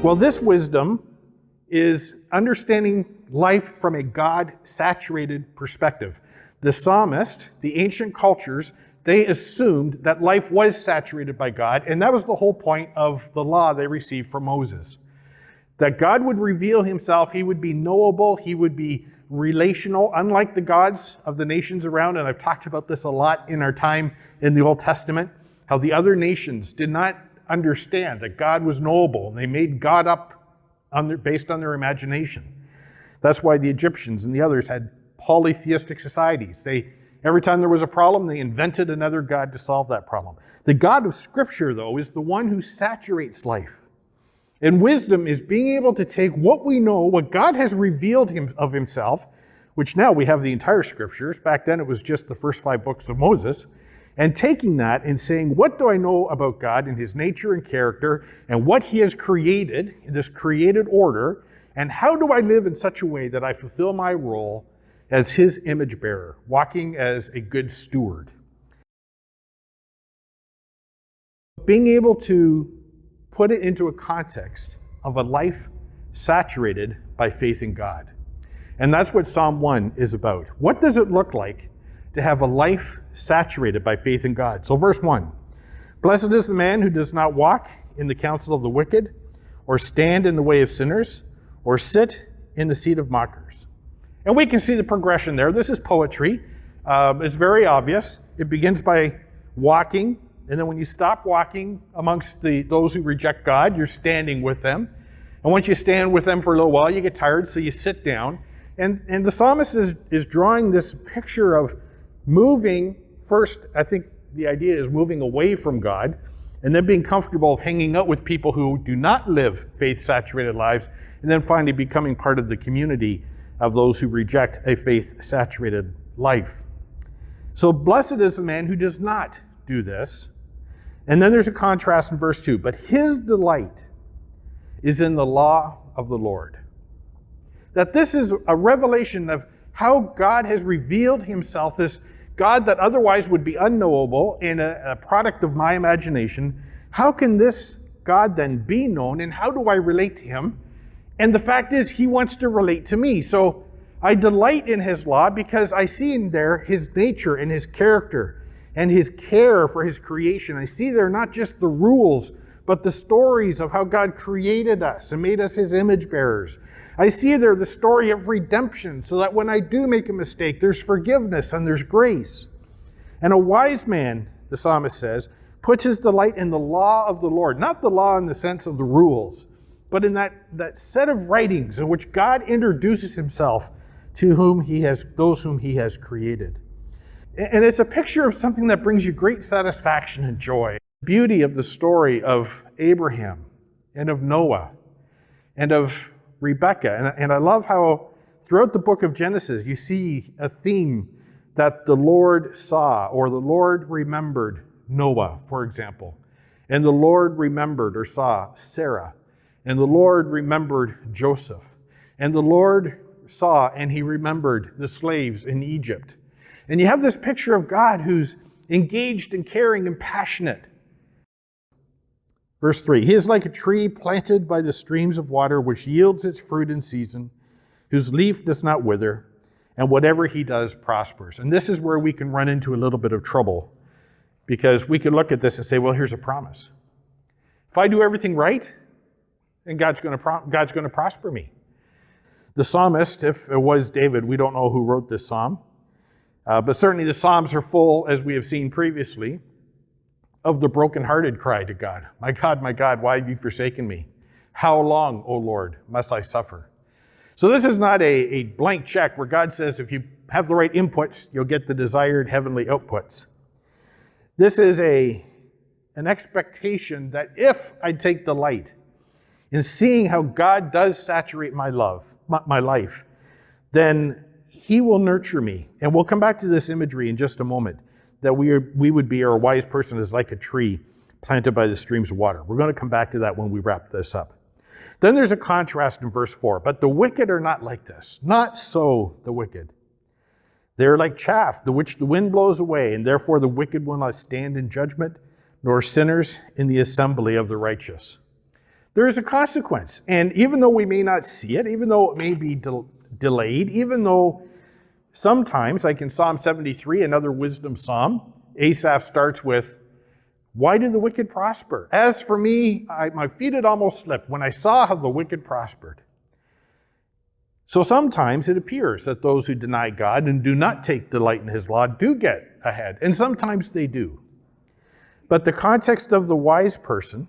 Well, this wisdom is understanding life from a God-saturated perspective. The psalmist, the ancient cultures, they assumed that life was saturated by God, and that was the whole point of the law they received from Moses. That God would reveal himself, he would be knowable, he would be relational, unlike the gods of the nations around, and I've talked about this a lot in our time in the Old Testament, how the other nations did not understand that God was knowable, and they made God up based on their imagination. That's why the Egyptians and the others had polytheistic societies. Every time there was a problem, they invented another God to solve that problem. The God of Scripture, though, is the one who saturates life. And wisdom is being able to take what we know, what God has revealed of himself, which now we have the entire Scriptures. Back then it was just the first 5 books of Moses. And taking that and saying, what do I know about God and his nature and character and what he has created in this created order, and how do I live in such a way that I fulfill my role as his image bearer, walking as a good steward. Being able to put it into a context of a life saturated by faith in God. And that's what Psalm 1 is about. What does it look like to have a life saturated by faith in God? So verse 1, blessed is the man who does not walk in the counsel of the wicked, or stand in the way of sinners, or sit in the seat of mockers. And we can see the progression there. This is poetry. It's very obvious. It begins by walking, and then when you stop walking amongst those who reject God, you're standing with them. And once you stand with them for a little while, you get tired, so you sit down. And the psalmist is drawing this picture of moving first. I think the idea is moving away from God, and then being comfortable of hanging out with people who do not live faith-saturated lives, and then finally becoming part of the community of those who reject a faith-saturated life. So blessed is the man who does not do this. And then there's a contrast in verse 2. But his delight is in the law of the Lord. That this is a revelation of how God has revealed himself, this God that otherwise would be unknowable and a product of my imagination. How can this God then be known, and how do I relate to him? And the fact is, he wants to relate to me. So I delight in his law because I see in there his nature and his character and his care for his creation. I see there not just the rules, but the stories of how God created us and made us his image bearers. I see there the story of redemption, so that when I do make a mistake, there's forgiveness and there's grace. And a wise man, the psalmist says, puts his delight in the law of the Lord. Not the law in the sense of the rules, but in that set of writings in which God introduces himself to those whom he has created. And it's a picture of something that brings you great satisfaction and joy. The beauty of the story of Abraham and of Noah and of Rebecca. And I love how throughout the book of Genesis you see a theme that the Lord saw, or the Lord remembered Noah, for example. And the Lord remembered or saw Sarah. And the Lord remembered Joseph. And the Lord saw and he remembered the slaves in Egypt. And you have this picture of God who's engaged and caring and passionate. Verse 3, he is like a tree planted by the streams of water, which yields its fruit in season, whose leaf does not wither, and whatever he does prospers. And this is where we can run into a little bit of trouble, because we can look at this and say, well, here's a promise. If I do everything right, then God's going to prosper me. The psalmist, if it was David, we don't know who wrote this psalm, but certainly the Psalms are full, as we have seen previously, of the brokenhearted cry to God. My God, why have you forsaken me? How long, O Lord, must I suffer? So this is not a blank check where God says if you have the right inputs, you'll get the desired heavenly outputs. This is an expectation that if I take delight in seeing how God does saturate my life, then he will nurture me. And we'll come back to this imagery in just a moment, that we would be, or a wise person is like a tree planted by the streams of water. We're going to come back to that when we wrap this up. Then there's a contrast in verse 4. But the wicked are not like this. Not so the wicked. They're like chaff, which the wind blows away, and therefore the wicked will not stand in judgment, nor sinners in the assembly of the righteous. There is a consequence. And even though we may not see it, even though it may be delayed, even though sometimes, like in Psalm 73, another wisdom psalm, Asaph starts with, "Why do the wicked prosper? As for me, my feet had almost slipped when I saw how the wicked prospered." So sometimes it appears that those who deny God and do not take delight in his law do get ahead, and sometimes they do. But the context of the wise person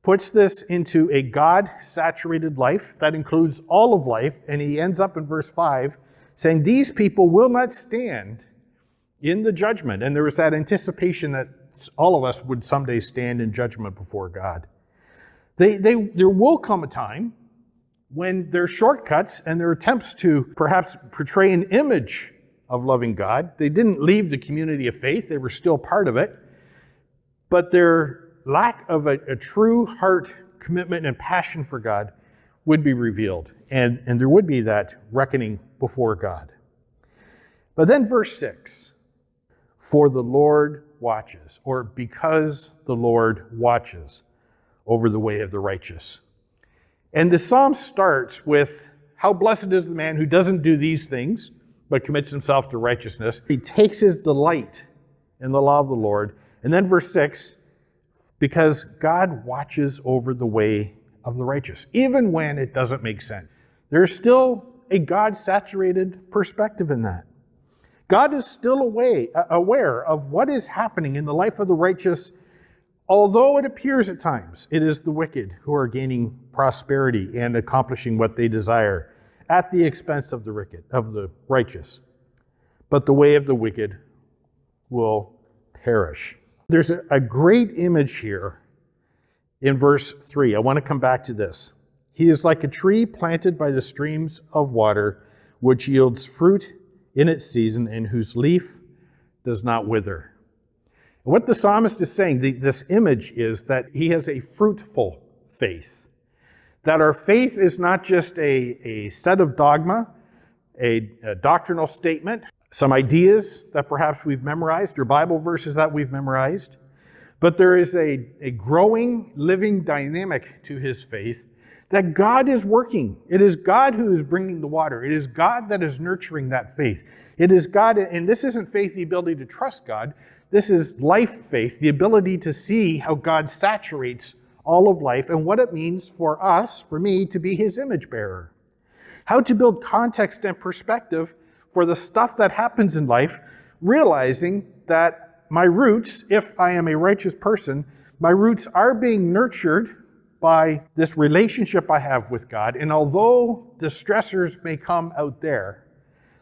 puts this into a God-saturated life that includes all of life, and he ends up in verse 5 saying, "These people will not stand in the judgment." And there was that anticipation that all of us would someday stand in judgment before God. There will come a time when their shortcuts and their attempts to perhaps portray an image of loving God, they didn't leave the community of faith, they were still part of it, but their lack of a true heart commitment and passion for God would be revealed, and there would be that reckoning before God. But then verse 6, "For the Lord watches," or "because the Lord watches over the way of the righteous." And the psalm starts with, "How blessed is the man who doesn't do these things, but commits himself to righteousness. He takes his delight in the law of the Lord." And then verse 6, "Because God watches over the way of the righteous," even when it doesn't make sense. There's still a God-saturated perspective in that. God is still aware of what is happening in the life of the righteous. Although it appears at times it is the wicked who are gaining prosperity and accomplishing what they desire at the expense of the righteous. But the way of the wicked will perish. There's a great image here in verse 3. I want to come back to this. "He is like a tree planted by the streams of water, which yields fruit in its season and whose leaf does not wither." What the psalmist is saying, this image, is that he has a fruitful faith. That our faith is not just a set of dogma, a doctrinal statement, some ideas that perhaps we've memorized, or Bible verses that we've memorized, but there is a growing, living dynamic to his faith that God is working. It is God who is bringing the water. It is God that is nurturing that faith. It is God, and this isn't faith, the ability to trust God. This is life faith, the ability to see how God saturates all of life and what it means for us, for me, to be his image bearer. How to build context and perspective for the stuff that happens in life, realizing that my roots, if I am a righteous person, my roots are being nurtured by this relationship I have with God. And although the stressors may come out there,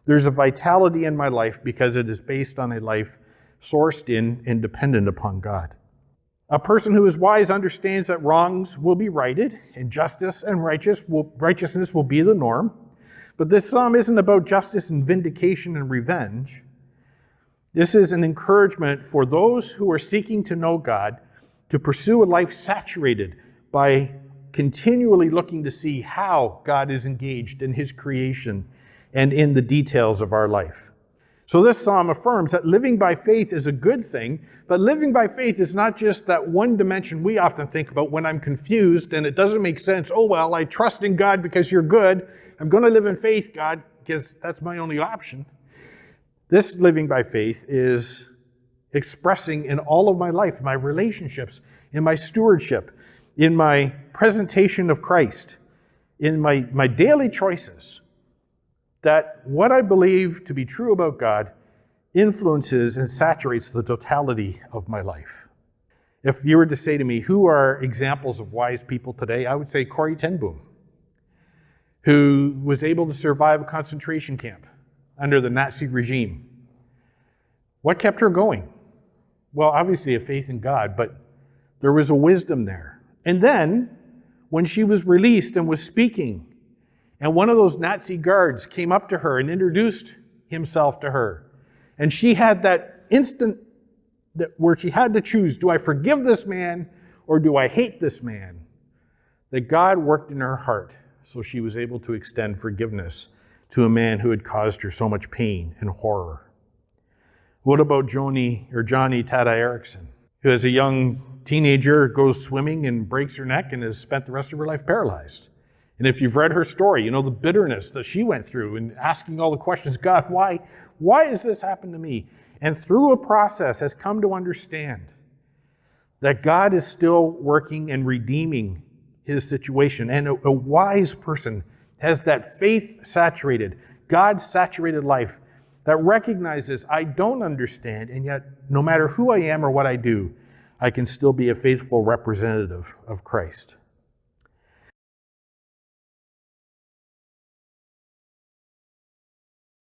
there's a vitality in my life because it is based on a life sourced in and dependent upon God. A person who is wise understands that wrongs will be righted and justice and righteousness will be the norm. But this psalm isn't about justice and vindication and revenge. This is an encouragement for those who are seeking to know God to pursue a life saturated by continually looking to see how God is engaged in his creation and in the details of our life. So this psalm affirms that living by faith is a good thing, but living by faith is not just that one dimension we often think about when I'm confused and it doesn't make sense. "Oh, well, I trust in God because you're good. I'm going to live in faith, God, because that's my only option." This living by faith is expressing in all of my life, my relationships, in my stewardship, in my presentation of Christ, in my daily choices, that what I believe to be true about God influences and saturates the totality of my life. If you were to say to me, who are examples of wise people today, I would say Corrie ten Boom, who was able to survive a concentration camp under the Nazi regime. What kept her going? Well, obviously a faith in God, but there was a wisdom there. And then, when she was released and was speaking, and one of those Nazi guards came up to her and introduced himself to her, and she had that instant where she had to choose, do I forgive this man or do I hate this man? That God worked in her heart so she was able to extend forgiveness to a man who had caused her so much pain and horror. What about Johnny Tada Erickson, who as a young teenager goes swimming and breaks her neck and has spent the rest of her life paralyzed. And if you've read her story, you know the bitterness that she went through and asking all the questions, God, why has this happened to me? And through a process has come to understand that God is still working and redeeming his situation. And a wise person has that faith-saturated, God-saturated life that recognizes I don't understand, and yet no matter who I am or what I do, I can still be a faithful representative of Christ.